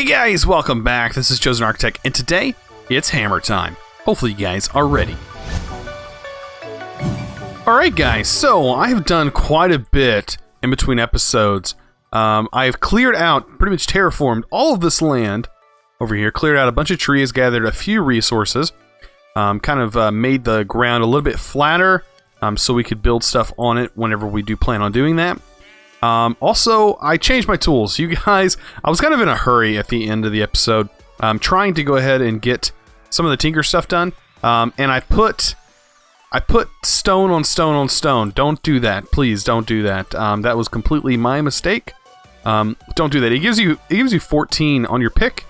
Hey guys, welcome back. This is ChosenArchitect, and today it's hammer time. Hopefully you guys are ready. Alright guys, so I have done quite a bit in between episodes. I have cleared out, pretty much terraformed all of this land over here, cleared out a bunch of trees, gathered a few resources, made the ground a little bit flatter so we could build stuff on it whenever we do plan on doing that. Also, I changed my tools. You guys, I was kind of in a hurry at the end of the episode, trying to go ahead and get some of the tinker stuff done, and I put stone on stone on stone. Don't do that. Please don't do that. That was completely my mistake. Don't do that. It gives you 14 on your pick.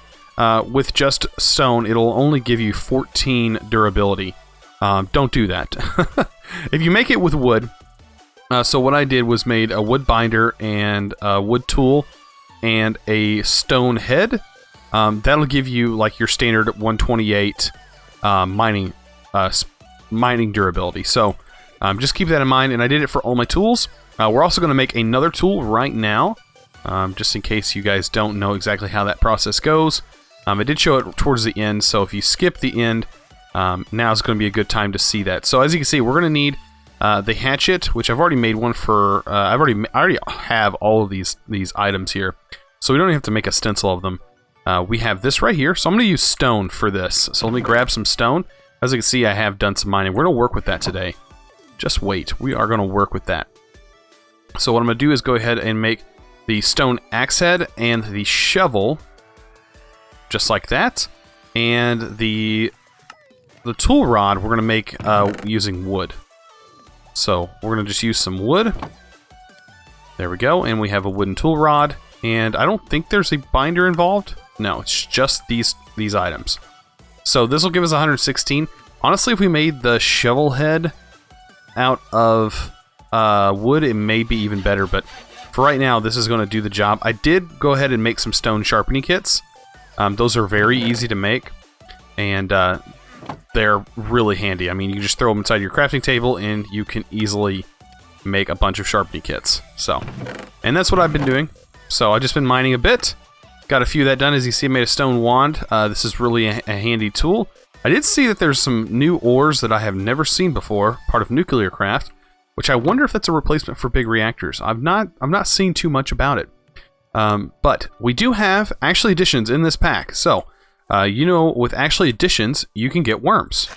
With just stone, it'll only give you 14 durability. Don't do that. If you make it with wood, so what I did was made a wood binder and a wood tool and a stone head. That'll give you like your standard 128 mining durability. So just keep that in mind, and I did it for all my tools. We're also going to make another tool right now, just in case you guys don't know exactly how that process goes. I did show it towards the end, so if you skip the end, now is going to be a good time to see that. So as you can see, we're going to need the hatchet, which I've already made one for. I already have all of these items here, so we don't even have to make a stencil of them. We have this right here, so I'm going to use stone for this. So let me grab some stone. As you can see, I have done some mining. We're going to work with that today. Just wait. We are going to work with that. So what I'm going to do is go ahead and make the stone axe head and the shovel, just like that. And the tool rod we're going to make using wood. So we're going to just use some wood. There we go. And we have a wooden tool rod. And I don't think there's a binder involved. No, it's just these items. So this will give us 116. Honestly, if we made the shovel head out of wood, it may be even better. But for right now, this is going to do the job. I did go ahead and make some stone sharpening kits. Those are very easy to make. And they're really handy. I mean, you just throw them inside your crafting table and you can easily make a bunch of sharpening kits. So, and that's what I've been doing. So I've just been mining a bit. Got a few of that done. As you see, I made a stone wand. This is really a handy tool. I did see that there's some new ores that I have never seen before, part of nuclear craft, which I wonder if that's a replacement for big reactors. I'm not seeing too much about it. But we do have actually additions in this pack. So, with actually additions, you can get worms.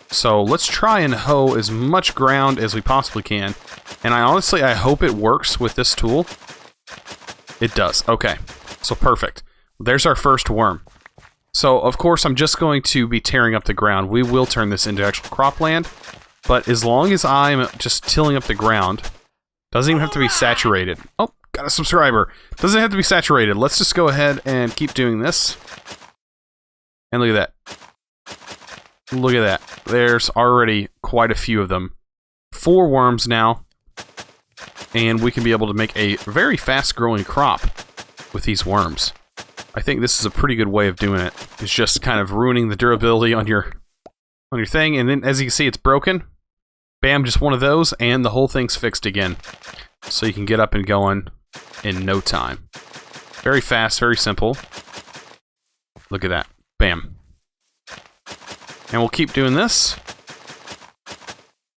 So let's try and hoe as much ground as we possibly can. And I hope it works with this tool. It does. Okay. So perfect. There's our first worm. So, of course, I'm just going to be tearing up the ground. We will turn this into actual cropland. But as long as I'm just tilling up the ground, doesn't even have to be saturated. Oh, got a subscriber. Doesn't have to be saturated. Let's just go ahead and keep doing this. And look at that. Look at that. There's already quite a few of them. 4 worms now. And we can be able to make a very fast-growing crop with these worms. I think this is a pretty good way of doing it. It's just kind of ruining the durability on your thing. And then, as you can see, it's broken. Bam, just one of those, and the whole thing's fixed again. So you can get up and going in no time. Very fast, very simple. Look at that. Bam. And we'll keep doing this.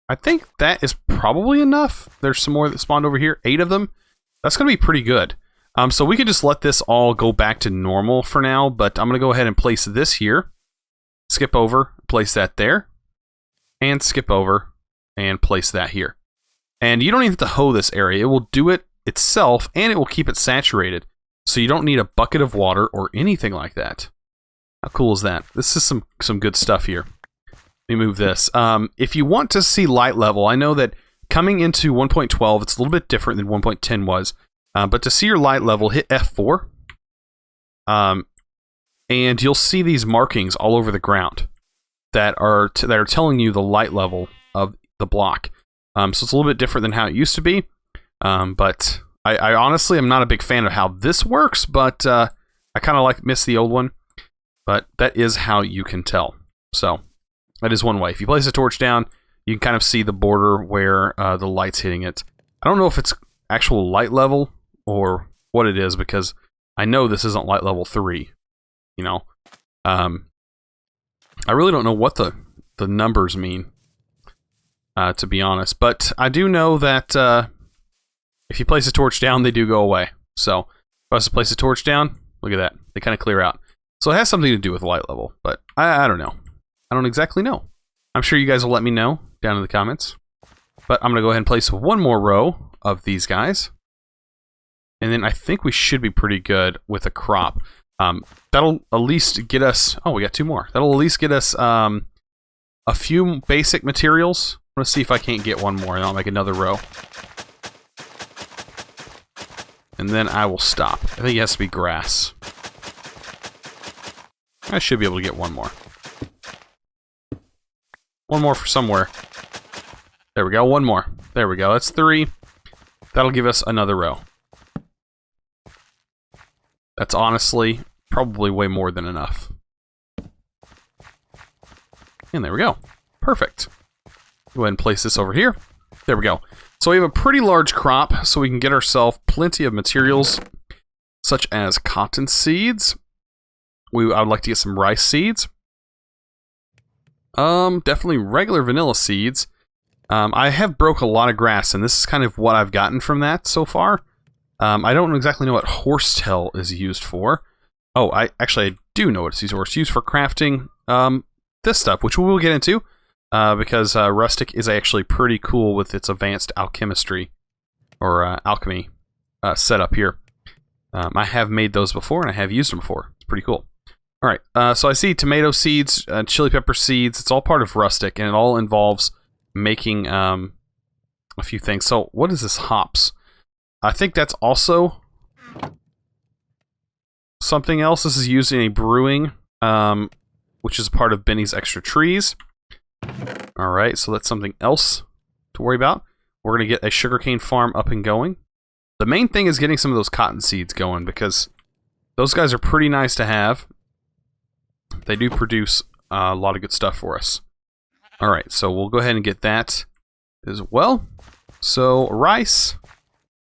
I think that is probably enough. There's some more that spawned over here. 8 of them. That's going to be pretty good. So we could just let this all go back to normal for now, but I'm going to go ahead and place this here. Skip over, place that there. And skip over and place that here. And you don't even have to hoe this area. It will do it itself, and it will keep it saturated. So you don't need a bucket of water or anything like that. How cool is that? This is some good stuff here. Let me move this. If you want to see light level, I know that coming into 1.12, it's a little bit different than 1.10 was. But to see your light level, hit F4. And you'll see these markings all over the ground that are telling you the light level of the block. So it's a little bit different than how it used to be. But I honestly am not a big fan of how this works, but I kind of miss the old one. But that is how you can tell. So that is one way. If you place a torch down, you can kind of see the border where the light's hitting it. I don't know if it's actual light level or what it is, because I know this isn't light level 3, you know. I really don't know what the numbers mean, to be honest. But I do know that if you place a torch down, they do go away. So if I was to place a torch down, look at that. They kind of clear out. So it has something to do with light level, but I don't know. I don't exactly know. I'm sure you guys will let me know down in the comments. But I'm going to go ahead and place one more row of these guys. And then I think we should be pretty good with a crop. That'll at least get us... Oh, we got 2 more. That'll at least get us a few basic materials. I'm going to see if I can't get one more, and I'll make another row. And then I will stop. I think it has to be grass. I should be able to get one more. One more for somewhere. There we go, one more. There we go, that's 3. That'll give us another row. That's honestly probably way more than enough. And there we go. Perfect. Go ahead and place this over here. There we go. So we have a pretty large crop, so we can get ourselves plenty of materials, such as cotton seeds. I would like to get some rice seeds. Definitely regular vanilla seeds. I have broke a lot of grass, and this is kind of what I've gotten from that so far. I don't exactly know what horsetail is used for. Oh, I do know what it's used for. It's used for crafting this stuff, which we will get into, because Rustic is actually pretty cool with its advanced alchemistry, or alchemy setup here. I have made those before, and I have used them before. It's pretty cool. Alright, so I see tomato seeds, chili pepper seeds. It's all part of Rustic, and it all involves making a few things. So, what is this hops? I think that's also something else. This is used in a brewing, which is part of Benny's Extra Trees. Alright, so that's something else to worry about. We're going to get a sugarcane farm up and going. The main thing is getting some of those cotton seeds going, because those guys are pretty nice to have. They do produce a lot of good stuff for us. Alright, so we'll go ahead and get that as well. So, rice.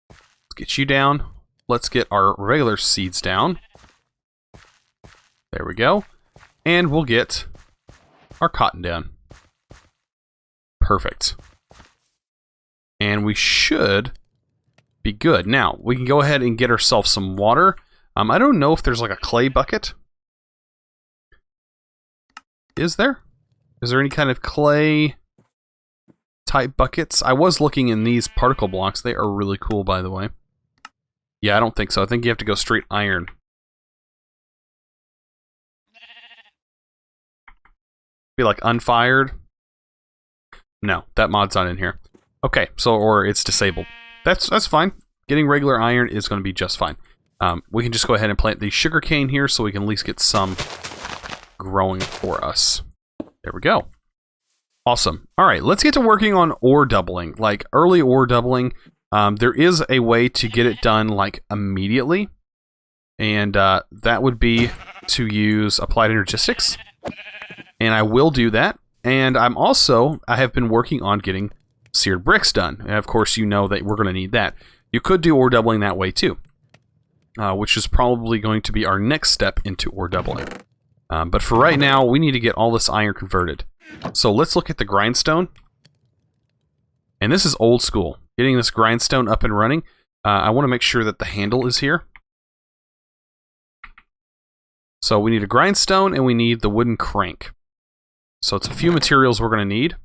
Let's get you down. Let's get our regular seeds down. There we go. And we'll get our cotton down. Perfect. And we should be good. Now, we can go ahead and get ourselves some water. I don't know if there's like a clay bucket. Is there? Is there any kind of clay type buckets? I was looking in these particle blocks. They are really cool, by the way. Yeah, I don't think so. I think you have to go straight iron. Be like unfired. No, that mod's not in here. Okay, so, or it's disabled. That's fine. Getting regular iron is going to be just fine. We can just go ahead and plant the sugarcane here so we can at least get some growing for us. There we go. Awesome. Alright, let's get to working on ore doubling. Like, early ore doubling. There is a way to get it done, like, immediately. And that would be to use applied energistics. And I will do that. And I have been working on getting seared bricks done. And of course, you know that we're going to need that. You could do ore doubling that way too. Which is probably going to be our next step into ore doubling. But for right now, we need to get all this iron converted. So let's look at the grindstone. And this is old school. Getting this grindstone up and running. I want to make sure that the handle is here. So we need a grindstone and we need the wooden crank. So it's a few materials we're going to need.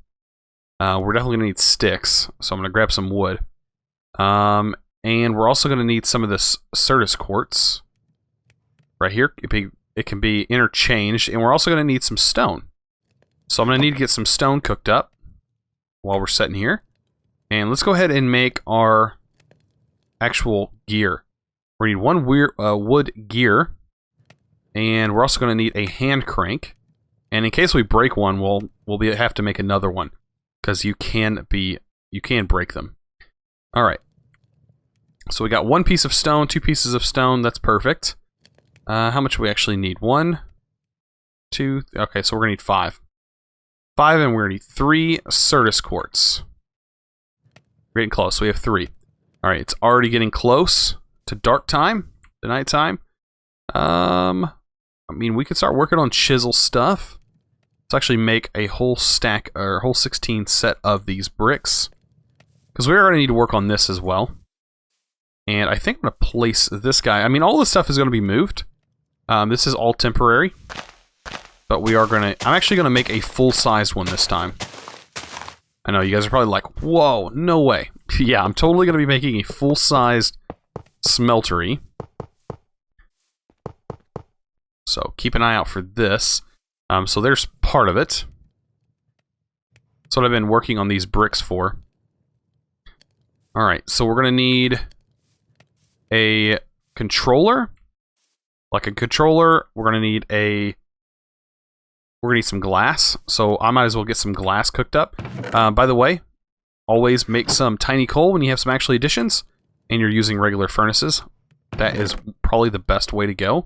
We're definitely going to need sticks. So I'm going to grab some wood. And we're also going to need some of this Certus quartz. Right here. It can be interchanged. And we're also going to need some stone. So I'm going to need to get some stone cooked up while we're sitting here. And let's go ahead and make our actual gear. We need one wood gear. And we're also going to need a hand crank. And in case we break one, we'll have to make another one. Because you can break them. Alright. So we got one piece of stone, 2 pieces of stone. That's perfect. How much do we actually need? 1, 2... Okay, so we're going to need 5. 5, and we're going to need 3 Certus quartz. We're getting close. We have 3. Alright, it's already getting close to dark time, to night time. I mean, we could start working on chisel stuff. Let's actually make a whole stack, or a whole 16 set of these bricks. Because we're going to need to work on this as well. And I think I'm going to place this guy. I mean, all this stuff is going to be moved. This is all temporary. But we are going to... I'm actually going to make a full-sized one this time. I know, you guys are probably like, whoa, no way. Yeah, I'm totally going to be making a full-sized smeltery. So keep an eye out for this. So there's part of it. That's what I've been working on these bricks for. Alright, so we're going to need a controller. Like a controller, we're going to need a... We're going to need some glass. So I might as well get some glass cooked up. By the way, always make some tiny coal when you have some actual additions and you're using regular furnaces. That is probably the best way to go.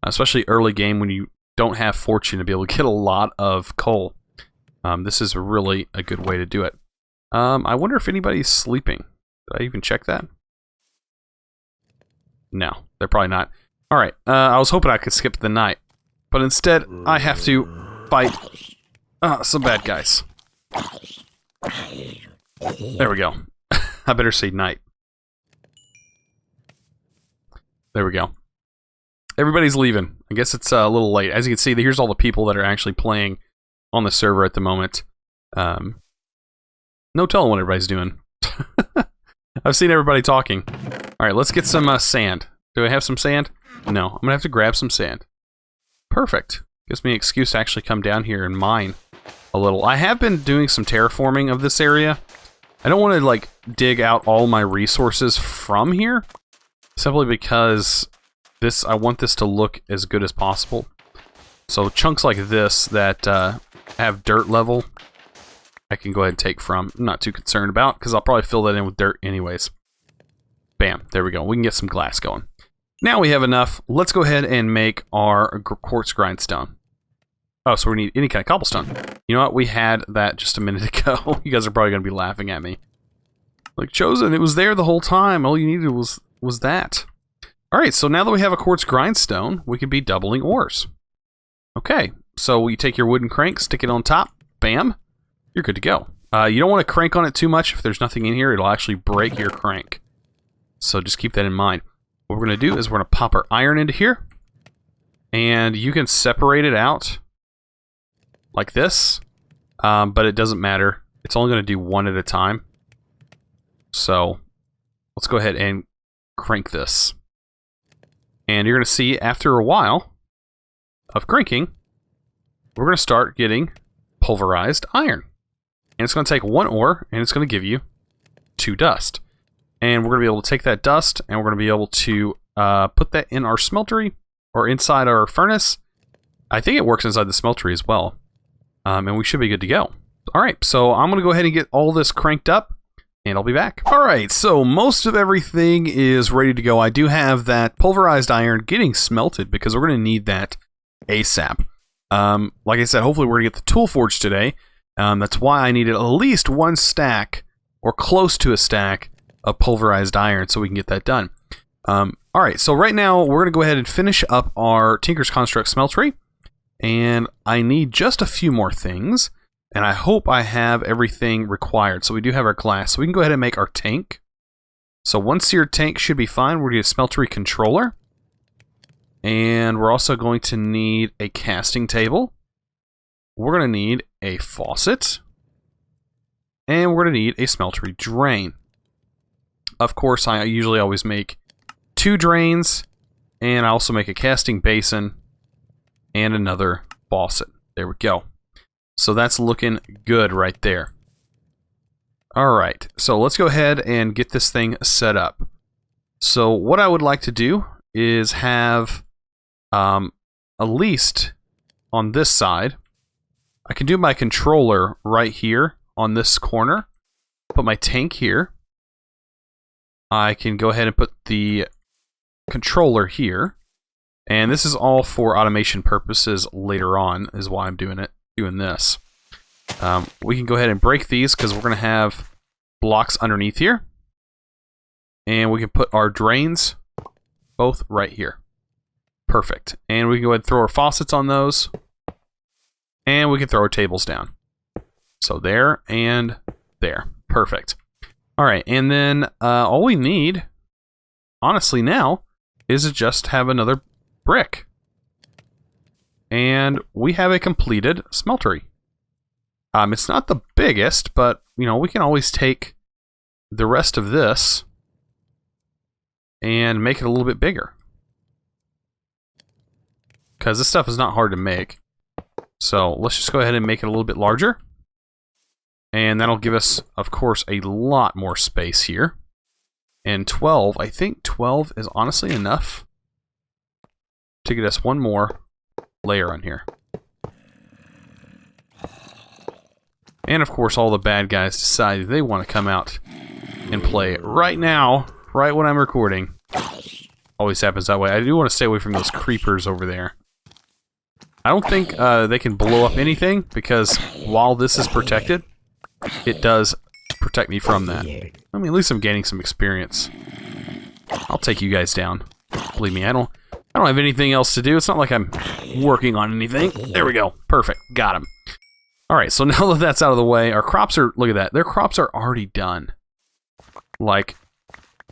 Especially early game when you don't have fortune to be able to get a lot of coal. This is really a good way to do it. I wonder if anybody's sleeping. Did I even check that? No, they're probably not. Alright, I was hoping I could skip the night. But instead, I have to fight some bad guys. There we go. I better say night. There we go. Everybody's leaving. I guess it's a little late. As you can see, here's all the people that are actually playing on the server at the moment. No telling what everybody's doing. I've seen everybody talking. Alright, let's get some sand. Do I have some sand? No. I'm going to have to grab some sand. Perfect. Gives me an excuse to actually come down here and mine a little. I have been doing some terraforming of this area. I don't want to, like, dig out all my resources from here. Simply because... I want this to look as good as possible. So chunks like this that have dirt level, I can go ahead and take from. I'm not too concerned about, because I'll probably fill that in with dirt anyways. Bam, there we go. We can get some glass going. Now we have enough. Let's go ahead and make our Quartz Grindstone. Oh, so we need any kind of cobblestone. You know what? We had that just a minute ago. You guys are probably going to be laughing at me. Like, Chosen, it was there the whole time. All you needed was that. Alright, so now that we have a Quartz Grindstone, we can be doubling ores. Okay, so you take your wooden crank, stick it on top, bam, you're good to go. You don't want to crank on it too much. If there's nothing in here, it'll actually break your crank. So just keep that in mind. What we're going to do is we're going to pop our iron into here, and you can separate it out like this, but it doesn't matter. It's only going to do one at a time. So let's go ahead and crank this. And you're going to see after a while of cranking, we're going to start getting pulverized iron. And it's going to take one ore, and it's going to give you 2 dust. And we're going to be able to take that dust, and we're going to be able to put that in our smeltery, or inside our furnace. I think it works inside the smeltery as well. And we should be good to go. Alright, so I'm going to go ahead and get all this cranked up. And I'll be back. Alright, so most of everything is ready to go. I do have that pulverized iron getting smelted because we're going to need that ASAP. Like I said, hopefully we're going to get the tool forge today. That's why I needed at least 1 stack, or close to a stack, of pulverized iron so we can get that done. Alright, so right now we're going to go ahead and finish up our Tinker's Construct smeltery. And I need just a few more things. And I hope I have everything required. So we do have our glass. So we can go ahead and make our tank. So 1 seared tank should be fine. We're going to need a smeltery controller. And we're also going to need a casting table. We're going to need a faucet. And we're going to need a smeltery drain. Of course, I usually always make 2 drains. And I also make a casting basin. And another faucet. There we go. So that's looking good right there. Alright, so let's go ahead and get this thing set up. So what I would like to do is have, at least on this side, I can do my controller right here on this corner. Put my tank here. I can go ahead and put the controller here. And this is all for automation purposes later on, is why I'm doing this. We can go ahead and break these because we're going to have blocks underneath here. And we can put our drains both right here. Perfect. And we can go ahead and throw our faucets on those. And we can throw our tables down. So there and there. Perfect. All right, and then all we need, honestly now, is to just have another brick. And we have a completed smeltery. It's not the biggest, but, you know, we can always take the rest of this and make it a little bit bigger. Because this stuff is not hard to make. So let's just go ahead and make it a little bit larger. And that'll give us, of course, a lot more space here. And 12, I think 12 is honestly enough to get us one more layer on here. And of course, all the bad guys decide they want to come out and play right now, right when I'm recording. Always happens that way. I do want to stay away from those creepers over there. I don't think they can blow up anything, because while this is protected, it does protect me from that. I mean, at least I'm gaining some experience. I'll take you guys down. Believe me, I don't have anything else to do. It's not like I'm working on anything. There we go. Perfect. Got him. All right, so now that that's out of the way, our crops are, look at that. Their crops are already done. Like,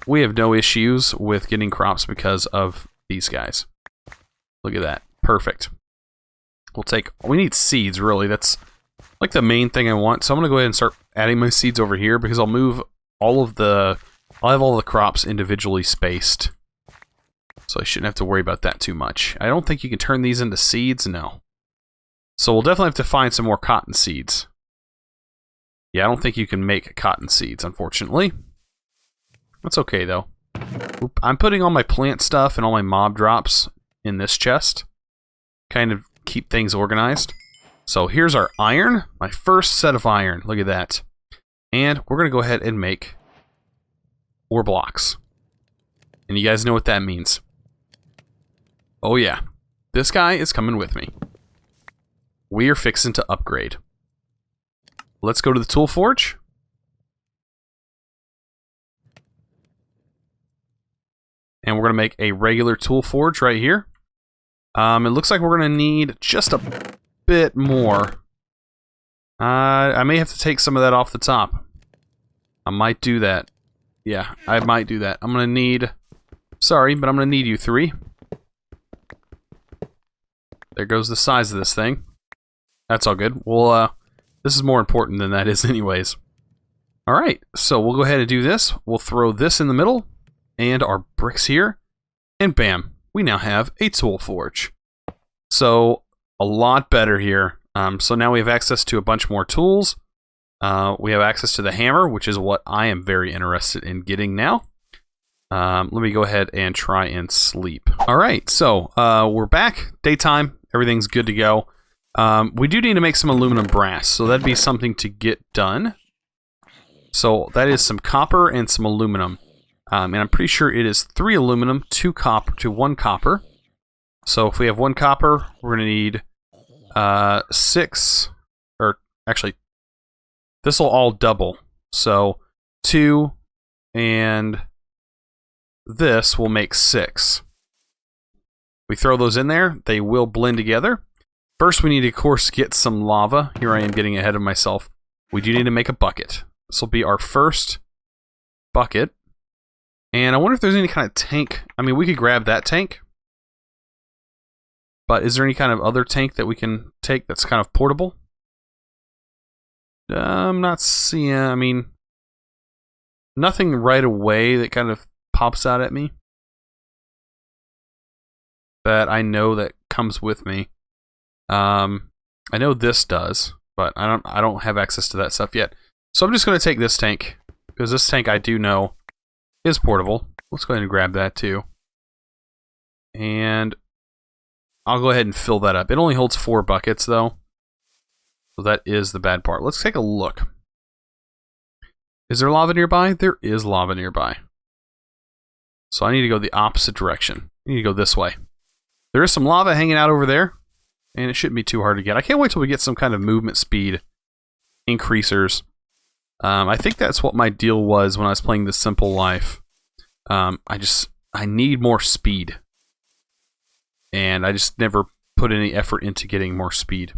we have no issues with getting crops because of these guys. Look at that. Perfect. We need seeds, really. That's like the main thing I want. So I'm going to go ahead and start adding my seeds over here, because I'll move I'll have all the crops individually spaced. So I shouldn't have to worry about that too much. I don't think you can turn these into seeds, no. So we'll definitely have to find some more cotton seeds. Yeah, I don't think you can make cotton seeds, unfortunately. That's okay, though. I'm putting all my plant stuff and all my mob drops in this chest. Kind of keep things organized. So here's our iron. My first set of iron. Look at that. And we're going to go ahead and make ore blocks. And you guys know what that means. Oh yeah. This guy is coming with me. We are fixing to upgrade. Let's go to the tool forge. And we're going to make a regular tool forge right here. It looks like we're going to need just a bit more. I may have to take some of that off the top. I might do that. Yeah, I might do that. I'm going to need... Sorry, but I'm going to need you three. There goes the size of this thing. That's all good. Well, this is more important than that is anyways. Alright, so we'll go ahead and do this. We'll throw this in the middle. And our bricks here. And bam, we now have a tool forge. So, a lot better here. So now we have access to a bunch more tools. We have access to the hammer, which is what I am very interested in getting now. Let me go ahead and try and sleep. Alright, so we're back. Daytime. Everything's good to go. We do need to make some aluminum brass, so that'd be something to get done. So that is some copper and some aluminum. And I'm pretty sure it is 3 aluminum, 2 copper to 1 copper. So if we have 1 copper, we're going to need 6, or actually, this will all double. So 2 and this will make 6. We throw those in there, they will blend together. First we need to, of course, get some lava. Here I am getting ahead of myself. We do need to make a bucket. This will be our first bucket. And I wonder if there's any kind of tank. I mean, we could grab that tank. But is there any kind of other tank that we can take that's kind of portable? I'm not seeing, I mean, nothing right away that kind of pops out at me that I know that comes with me. I know this does, but I don't have access to that stuff yet. So I'm just going to take this tank, because this tank I do know is portable. Let's go ahead and grab that too. And I'll go ahead and fill that up. It only holds 4 buckets though. So that is the bad part. Let's take a look. Is there lava nearby? There is lava nearby. So I need to go the opposite direction. I need to go this way. There is some lava hanging out over there, and it shouldn't be too hard to get. I can't wait till we get some kind of movement speed increasers. I think that's what my deal was when I was playing The Simple Life. I need more speed. and I just never put any effort into getting more speed.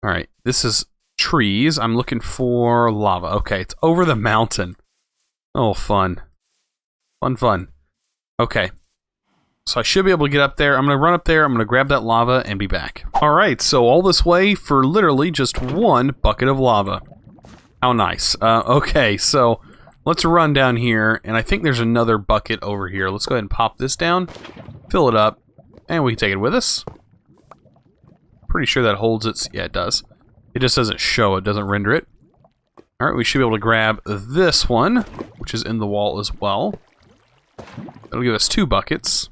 Alright, this is trees. I'm looking for lava. Okay, it's over the mountain. Oh, fun. Fun. Okay. So I should be able to get up there. I'm going to run up there, I'm going to grab that lava, and be back. Alright, so all this way for literally just one bucket of lava. How nice. Okay, so let's run down here, and I think there's another bucket over here. Let's go ahead and pop this down, fill it up, and we can take it with us. Pretty sure that holds it. Yeah, it does. It just doesn't show it, doesn't render it. Alright, we should be able to grab this one, which is in the wall as well. That'll give us 2 buckets.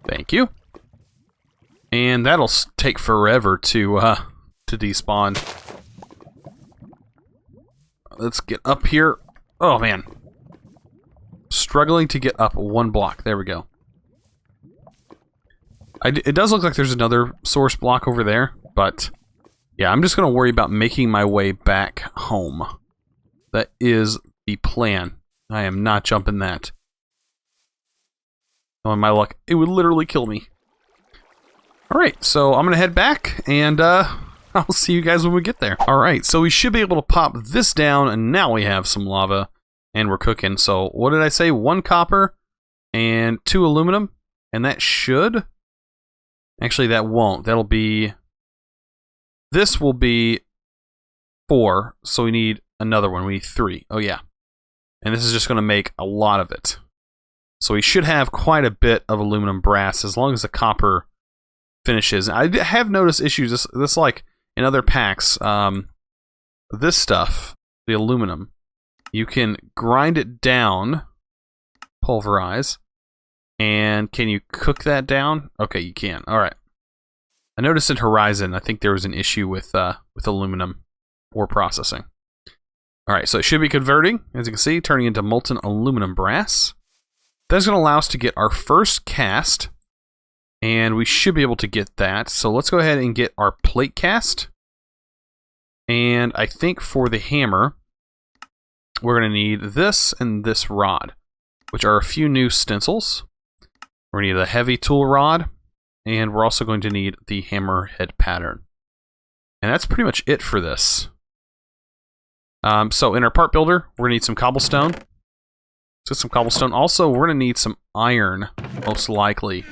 Thank you. And that'll take forever to despawn. Let's get up here. Oh, man. Struggling to get up 1 block. There we go. It does look like there's another source block over there, but yeah, I'm just going to worry about making my way back home. That is the plan. I am not jumping that. Oh, my luck. It would literally kill me. Alright, so I'm going to head back, and I'll see you guys when we get there. Alright, so we should be able to pop this down, and now we have some lava, and we're cooking. So, what did I say? 1 copper and 2 aluminum, and that should... Actually, that won't. That'll be... This will be 4, so we need another one. We need 3. Oh, yeah. And this is just going to make a lot of it. So we should have quite a bit of aluminum brass as long as the copper finishes. I have noticed issues. This like in other packs, this stuff, the aluminum, you can grind it down, pulverize, and can you cook that down? Okay, you can. All right. I noticed in Horizon, I think there was an issue with aluminum ore processing. All right, so it should be converting, as you can see, turning into molten aluminum brass. That's going to allow us to get our first cast, and we should be able to get that. So let's go ahead and get our plate cast. And I think for the hammer, we're going to need this and this rod, which are a few new stencils. We're going to need a heavy tool rod, and we're also going to need the hammerhead pattern. And that's pretty much it for this. So in our part builder, we're going to need some cobblestone. So some cobblestone. Also, we're going to need some iron, most likely.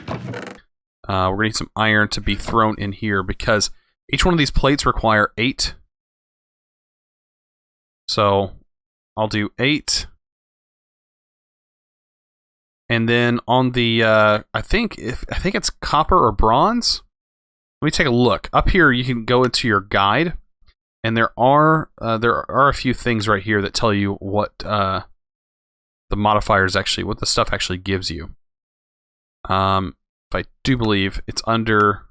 We're going to need some iron to be thrown in here because each one of these plates require 8. So I'll do 8. And then on the, I think it's copper or bronze. Let me take a look. Up here, you can go into your guide, and there are a few things right here that tell you what the modifiers actually, what the stuff actually gives you. I do believe it's under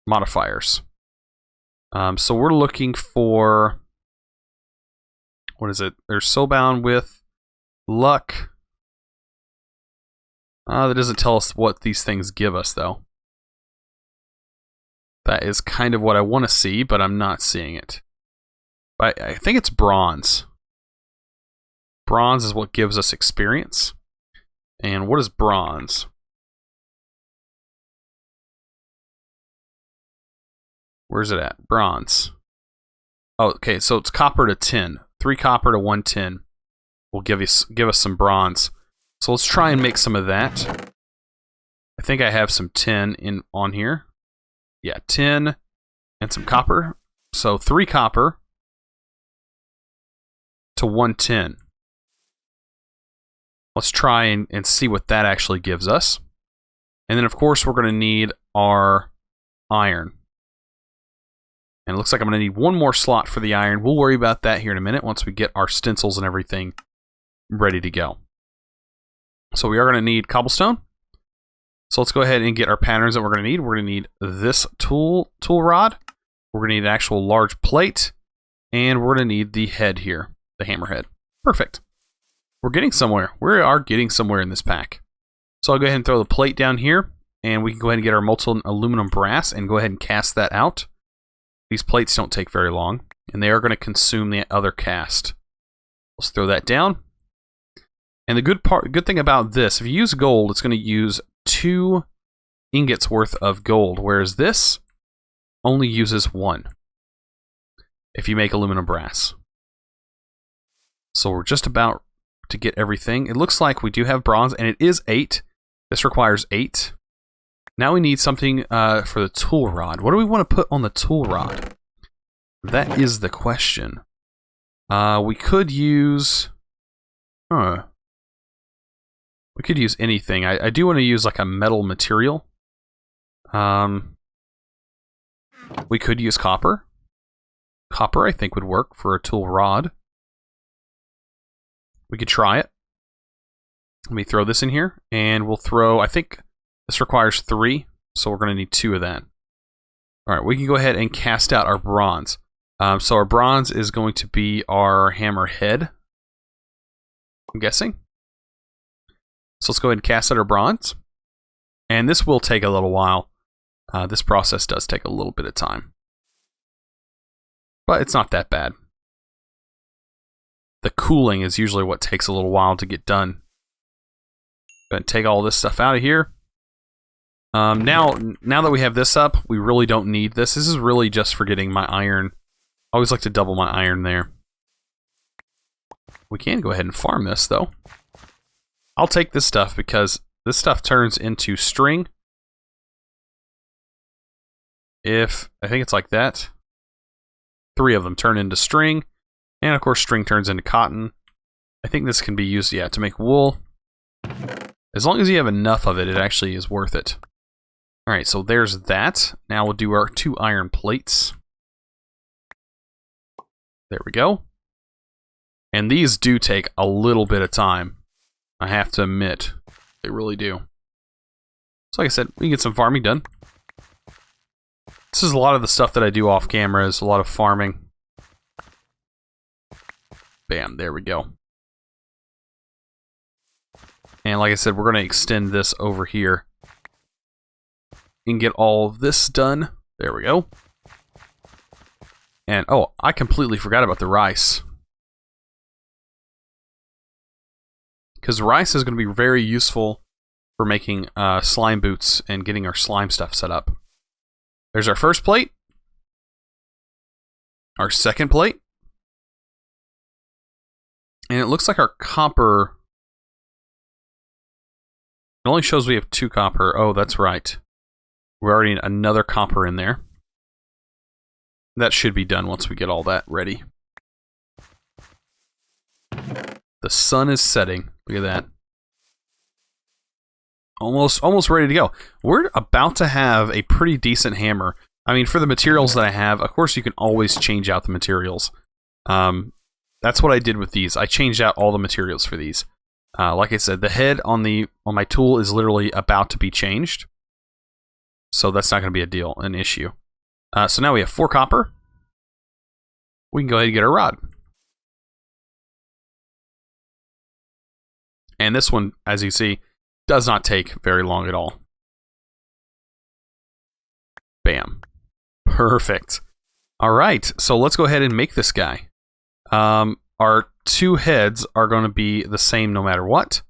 modifiers. So we're looking for, what is it? There's Soulbound with luck. That doesn't tell us what these things give us, though. That is kind of what I want to see, but I'm not seeing it. I think it's bronze. Bronze is what gives us experience. And what is bronze? Where's it at? Bronze. Oh, okay, so it's copper to 10. 3 copper to 1 tin will give us some bronze. So let's try and make some of that. I think I have some tin on here. Yeah, tin and some copper. So 3 copper to 1 tin. Let's try and see what that actually gives us. And then, of course, we're going to need our iron. And it looks like I'm going to need 1 more slot for the iron. We'll worry about that here in a minute once we get our stencils and everything ready to go. So we are going to need cobblestone. So let's go ahead and get our patterns that we're going to need. We're going to need this tool rod. We're going to need an actual large plate. And we're going to need the head here, the hammerhead. Perfect. We're getting somewhere. We are getting somewhere in this pack. So I'll go ahead and throw the plate down here. And we can go ahead and get our molten aluminum brass and go ahead and cast that out. These plates don't take very long. And they are going to consume the other cast. Let's throw that down. And the good thing about this, if you use gold, it's going to use 2 ingots worth of gold, whereas this only uses 1 if you make aluminum brass. So we're just about to get everything. It looks like we do have bronze, and it is 8. This requires 8. Now we need something for the tool rod. What do we want to put on the tool rod? That is the question. We could use... We could use anything. I do want to use like a metal material. We could use copper. Copper, I think, would work for a tool rod. We could try it. Let me throw this in here, and we'll throw, I think this requires 3, so we're going to need 2 of that. Alright, we can go ahead and cast out our bronze. So our bronze is going to be our hammer head, I'm guessing. So let's go ahead and cast out our bronze. And this will take a little while. This process does take a little bit of time. But it's not that bad. The cooling is usually what takes a little while to get done. Go ahead and take all this stuff out of here. Now that we have this up, we really don't need this. This is really just for getting my iron. I always like to double my iron there. We can go ahead and farm this, though. I'll take this stuff because this stuff turns into string. If, I think it's like that. 3 of them turn into string. And of course string turns into cotton. I think this can be used, yeah, to make wool. As long as you have enough of it, it actually is worth it. Alright, so there's that. Now we'll do our 2 iron plates. There we go. And these do take a little bit of time. I have to admit, they really do. So like I said, we can get some farming done. This is a lot of the stuff that I do off camera, is a lot of farming. Bam, there we go. And like I said, we're going to extend this over here. And get all of this done. There we go. And, oh, I completely forgot about the rice. Because rice is going to be very useful for making slime boots and getting our slime stuff set up. There's our first plate. Our second plate. And it looks like our copper... It only shows we have 2 copper. Oh, that's right. We already need another copper in there. That should be done once we get all that ready. The sun is setting. Look at that. Almost ready to go. We're about to have a pretty decent hammer. I mean, for the materials that I have, of course you can always change out the materials. That's what I did with these. I changed out all the materials for these. Like I said, the head on my tool is literally about to be changed. So that's not going to be an issue. So now we have 4 copper. We can go ahead and get our rod. And this one, as you see, does not take very long at all. Bam. Perfect. Alright, so let's go ahead and make this guy. Our 2 heads are going to be the same no matter what.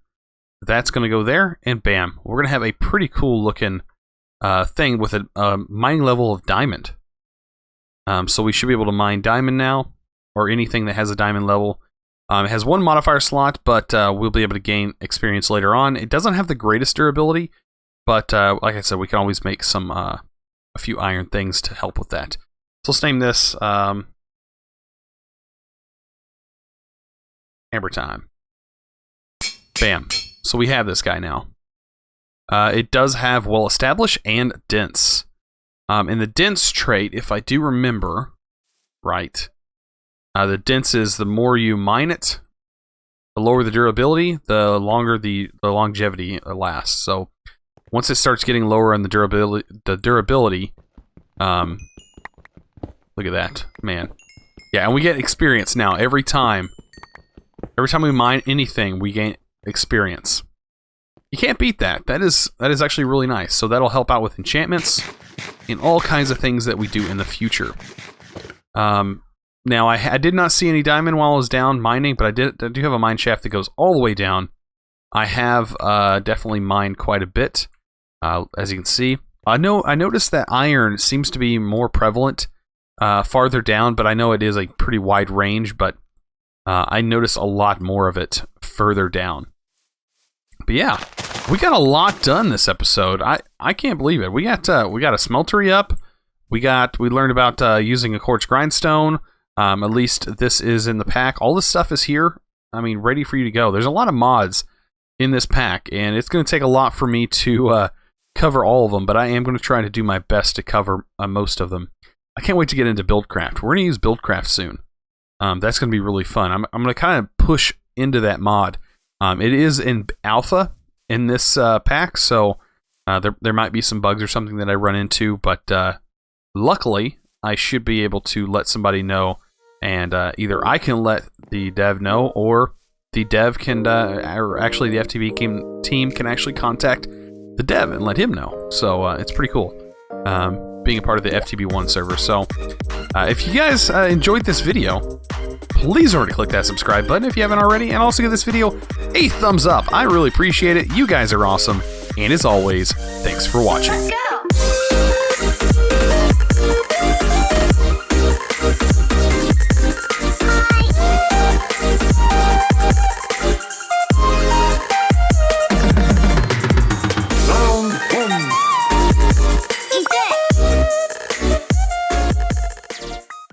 That's going to go there, and bam. We're going to have a pretty cool looking thing with a mining level of diamond. So we should be able to mine diamond now, or anything that has a diamond level. It has 1 modifier slot, but we'll be able to gain experience later on. It doesn't have the greatest durability, but like I said, we can always make some a few iron things to help with that. So let's name this Hammer Time. Bam. So we have this guy now. It does have Well Established and Dense. In the Dense trait, if I do remember right, the dense is the more you mine it, the lower the durability, the longer the longevity lasts. So once it starts getting lower in the durability, look at that, man. Yeah, and we get experience now every time. Every time we mine anything, we gain experience. You can't beat that. That is actually really nice. So that'll help out with enchantments and all kinds of things that we do in the future. Now, I did not see any diamond while I was down mining, but I do have a mine shaft that goes all the way down I have definitely mined quite a bit, as you can see. I noticed that iron seems to be more prevalent farther down, but I know it is a pretty wide range, but I notice a lot more of it further down. But yeah, we got a lot done this episode. I can't believe it. We got a smeltery up. We learned about using a quartz grindstone. At least this is in the pack. All this stuff is here. I mean, ready for you to go. There's a lot of mods in this pack, and it's going to take a lot for me to cover all of them, but I am going to try to do my best to cover most of them. I can't wait to get into Buildcraft. We're going to use Buildcraft soon. That's going to be really fun. I'm going to kind of push into that mod. It is in alpha in this pack, so there might be some bugs or something that I run into, but luckily, I should be able to let somebody know, and either I can let the dev know, or the dev can, or actually the FTB team can actually contact the dev and let him know. So it's pretty cool being a part of the FTB One server. So if you guys enjoyed this video, please remember to click that subscribe button if you haven't already, and also give this video a thumbs up. I really appreciate it. You guys are awesome, and as always, thanks for watching. Let's go!